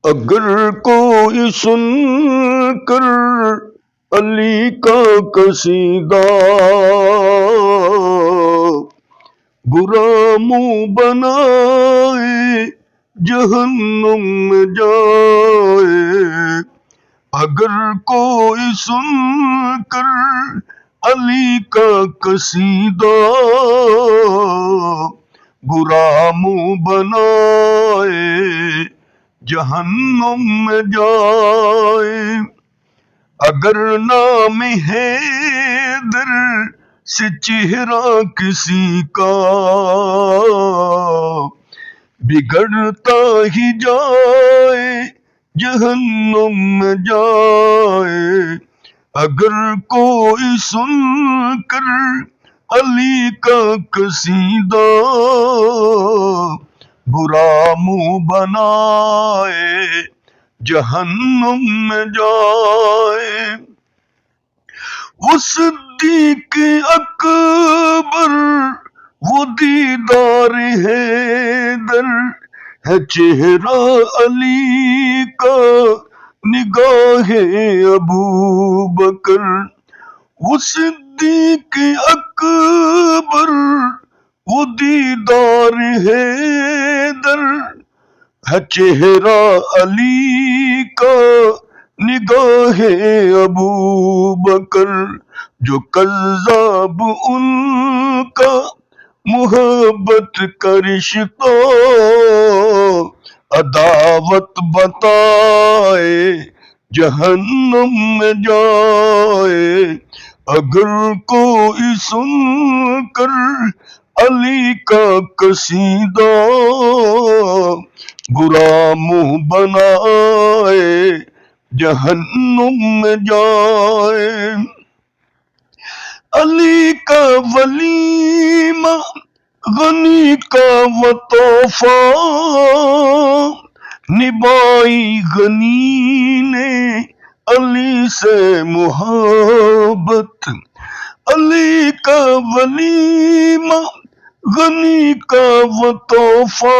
اگر کوئی سن کر علی کا قصیدہ برا منہ بنائے جہنم میں جائے، اگر کوئی سن کر علی کا قصیدہ برا منہ بنائے جہنم میں جائے، اگر نام حیدر سے چہرہ کسی کا بگڑتا ہی جائے جہنم میں جائے، اگر کوئی سن کر علی کا قصیدہ برا منہ بنائے جہنم میں جائے۔ وہ صدیق اکبر وہ دیدار حیدر ہے، چہرہ علی کا نگاہ ابو بکر، وہ صدیق اکبر وہ دیدار حیدر ہے، چہرہ علی کا نگاہ ابو بکر، جو کذاب ان کا محبت کا رشتہ عداوت بتائے جہنم میں جائے، اگر کوئی سن کر علی کا قصیدہ برا منہ بنائے جہنم میں جائے۔ علی کا ولیمہ غنی کا وہ تحفہ نبھائی غنی نے علی سے محبت، علی کا ولیمہ غنی کا وہ تحفہ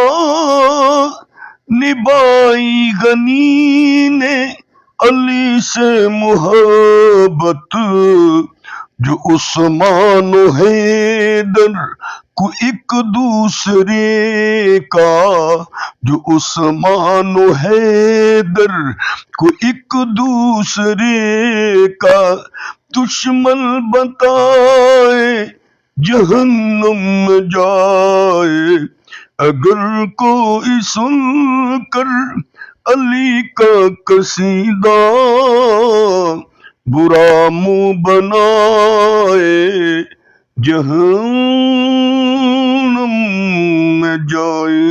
نبھائی غنی نے علی سے محبت، جو عثمان و حیدر کو ایک دوسرے کا، جو عثمان و حیدر کو ایک دوسرے کا دشمن بتائے جہنم میں جائے، اگر کوئی سن کر علی کا قصیدہ برا منہ بنائے جہنم میں جائے۔